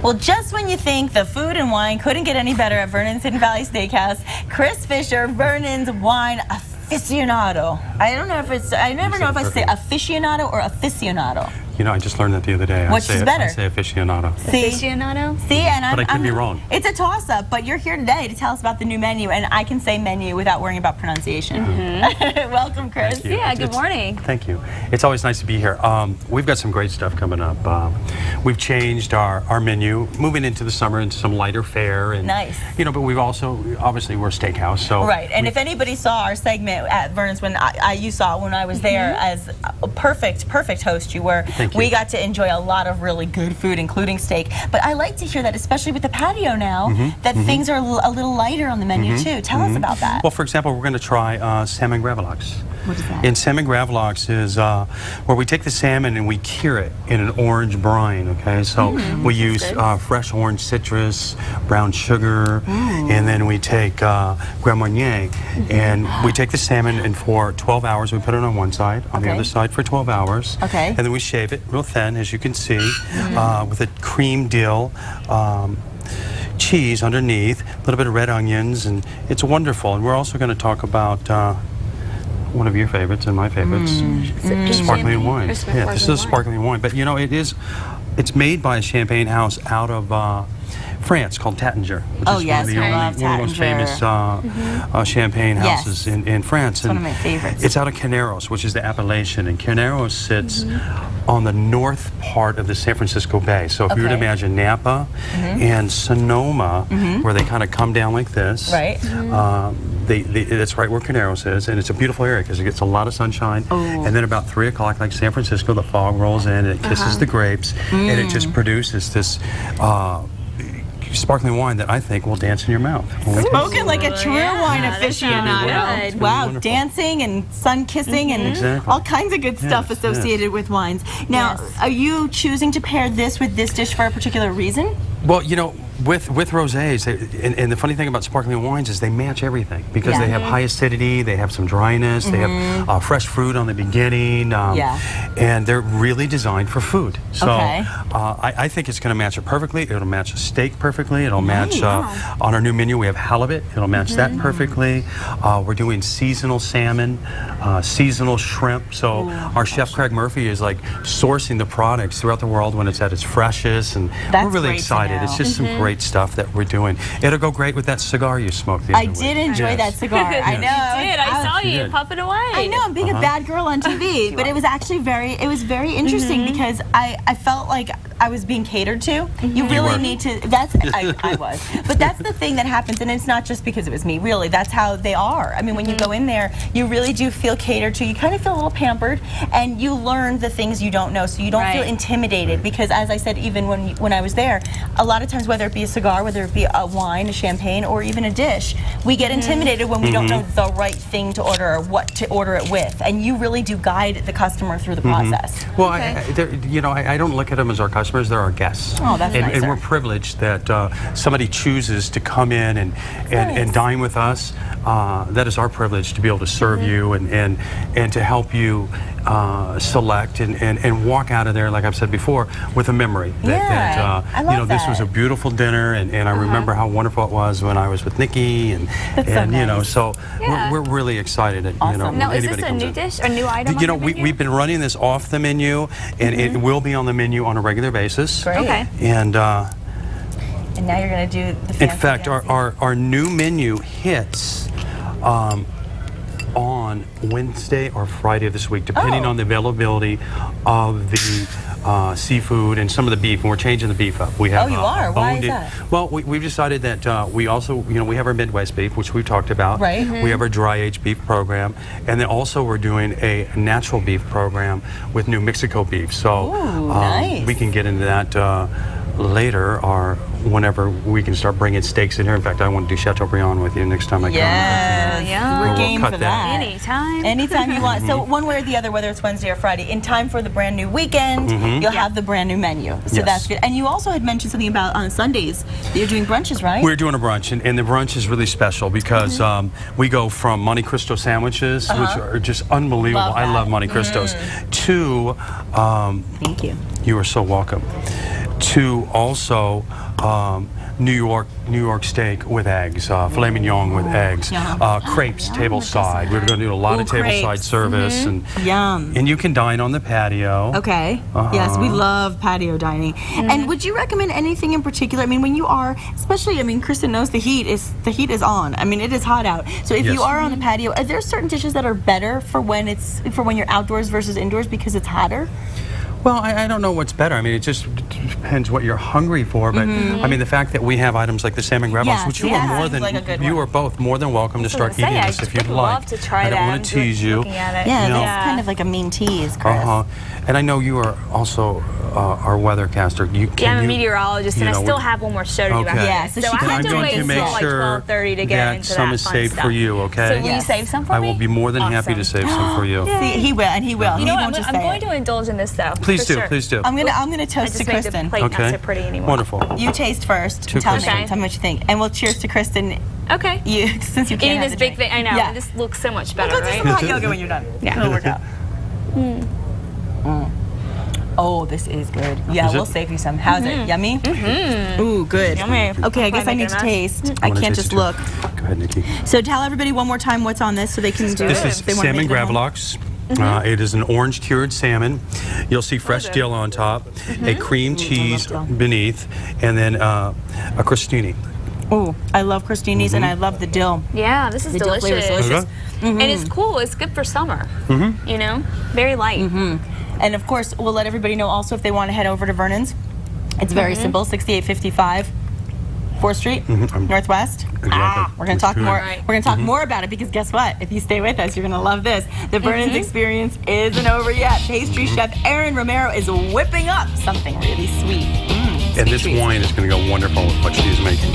Well, just when you think the food and wine couldn't get any better at Vernon's Hidden Valley Steakhouse, Chris Fisher, Vernon's wine aficionado. I don't know if it's, I never know if I say aficionado or aficionado. You know, I just learned that the other day. Which is better? I say aficionado. See? Aficionado? See, and but I could be wrong. It's a toss-up, but you're here today to tell us about the new menu, and I can say menu without worrying about pronunciation. Welcome, Chris. Thank you. Yeah, good morning. Thank you. It's always nice to be here. We've got some great stuff coming up. We've changed our menu, moving into the summer into some lighter fare. And, nice. You know, but we've also, obviously, we're a steakhouse, so. Right, and if anybody saw our segment at Vernon's when you saw when I was there as a perfect host you were. Thank you. We got to enjoy a lot of really good food, including steak. But I like to hear that, especially with the patio now, that things are a little lighter on the menu too. Tell us about that. Well, for example, we're going to try Salmon Gravlax. What is that? And Salmon Gravlax is where we take the salmon and we cure it in an orange brine, okay? So we use fresh orange citrus, brown sugar, and then we take Grand Marnier, and we take the salmon and for 12 hours, we put it on one side, on the other side for 12 hours. Okay. And then we shave it real thin, as you can see, with a cream dill, cheese underneath, a little bit of red onions, and it's wonderful. And we're also going to talk about one of your favorites and my favorites, sparkling wine. Yeah, this is a sparkling wine, but you know, it's made by a champagne house out of France called Taittinger, which is one of the most famous champagne houses in France. It's one of my favorites. It's out of Carneros, which is the appellation, and Carneros sits on the north part of the San Francisco Bay. So if you were to imagine Napa and Sonoma, where they kind of come down like this, right? That's right where Carneros is, and it's a beautiful area because it gets a lot of sunshine. And then about 3 o'clock, like San Francisco, the fog rolls in, and it kisses the grapes, and it just produces this sparkling wine that I think will dance in your mouth. Spoken like a true wine aficionado. Wow, wonderful. Dancing and sun kissing and all kinds of good stuff associated with wines. Now, are you choosing to pair this with this dish for a particular reason? Well, you know, with rosés, and the funny thing about sparkling wines is they match everything because they have high acidity, they have some dryness, they have fresh fruit on the beginning, and they're really designed for food. So I think it's going to match it perfectly. It'll match a steak perfectly. It'll match on our new menu. We have halibut. It'll match that perfectly. We're doing seasonal salmon, seasonal shrimp. So our chef Craig Murphy is like sourcing the products throughout the world when it's at its freshest, and we're really excited. It's just some great stuff that we're doing. It'll go great with that cigar you smoked the other week. I did enjoy that cigar. I know. You did. I saw you puffing away. I know. I'm being a bad girl on TV, but it was actually very interesting because I felt like I was being catered to. You really need to. I was. But that's the thing that happens, and it's not just because it was me. Really, that's how they are. I mean, when you go in there, you really do feel catered to. You kind of feel a little pampered, and you learn the things you don't know, so you don't feel intimidated. Because, as I said, even when I was there, a lot of times, whether it be a cigar, whether it be a wine, a champagne, or even a dish, we get intimidated when we don't know the right thing to order or what to order it with. And you really do guide the customer through the process. Well, I don't look at them as our customers; they're our guests. Oh, that's nicer. And we're privileged that somebody chooses to come in and dine with us. That is our privilege to be able to serve you and to help you select and walk out of there, like I've said before, with a memory. I love this was a beautiful dinner, and I remember how wonderful it was when I was with Nikki, and you know, so we're really excited. Awesome. Now, is this a new dish, a new item? You know, we've been running this off the menu, and it will be on the menu on a regular basis. Great. Okay. And now you're going to do the fancy. In fact, our new menu hits on Wednesday or Friday of this week, depending on the availability of the seafood and some of the beef, and we're changing the beef up. We have you are? Why is that? Well, we've decided that we also, we have our Midwest beef, which we've talked about. Right. We have our dry aged beef program, and then also we're doing a natural beef program with New Mexico beef. So nice. We can get into that later, or whenever we can start bringing steaks in here. In fact, I want to do Chateaubriand with you next time I come. We're game for that. Anytime. Anytime you want. So one way or the other, whether it's Wednesday or Friday, in time for the brand new weekend, you'll have the brand new menu. So that's good. And you also had mentioned something about on Sundays, you're doing brunches, right? We're doing a brunch, and the brunch is really special because we go from Monte Cristo sandwiches, which are just unbelievable. I love Monte Cristos, to thank you. You are so welcome. to also New York steak with eggs, filet mignon with eggs, crepes tableside. We're going to do a lot of tableside service, and and you can dine on the patio. Okay. Yes, we love patio dining. And would you recommend anything in particular? I mean, when you are, especially, I mean, Kristen knows the heat is on. I mean, it is hot out. So if you are on the patio, are there certain dishes that are better for when you're outdoors versus indoors because it's hotter? Well, I don't know what's better. I mean, it just depends what you're hungry for. But I mean, the fact that we have items like the Salmon Gravlax, which you are more than you are both more than welcome to start eating this if you'd like. Love to try I don't want to tease you. Yeah, that's kind of like a mean tease, Chris. And I know you are also our weathercaster. I'm a meteorologist, and I still have one more show to do after this. So I have to wait until like 12:30 to get into that some is saved for you, okay? So will you save some for me? I will be more than happy to save some for you. See, he will, and he will. You know what? I'm going to indulge in this though. Please do, please do. I'm gonna toast to Kristen. Plate not so pretty anymore. Wonderful. You taste first. Tell me what you think, and we'll cheers to Kristen. Okay. Since you can't eating this big thing, I know. Yeah. This looks so much better, right? Go do some hot yoga when you're done. Yeah, it'll work out. Oh, this is good. Yeah, we'll save you some. How's it? Yummy? Ooh, good. Yummy. Okay, I guess I need to taste. I can't just look. Go ahead, Nikki. So tell everybody one more time what's on this so they can do it. This is Salmon Gravlax. It is an orange cured salmon. You'll see fresh dill on top, a cream cheese beneath, and then a crostini. Oh, I love crostinis and I love the dill. Yeah, this is delicious. And it's cool. It's good for summer. You know, very light. And of course, we'll let everybody know also if they want to head over to Vernon's. It's very simple, 6855 4th Street, Northwest. We're going to talk more. We're going to talk more about it because guess what? If you stay with us, you're going to love this. The Vernon's experience isn't over yet. Pastry chef Aaron Romero is whipping up something really sweet. And this wine is going to go wonderful with what she's making.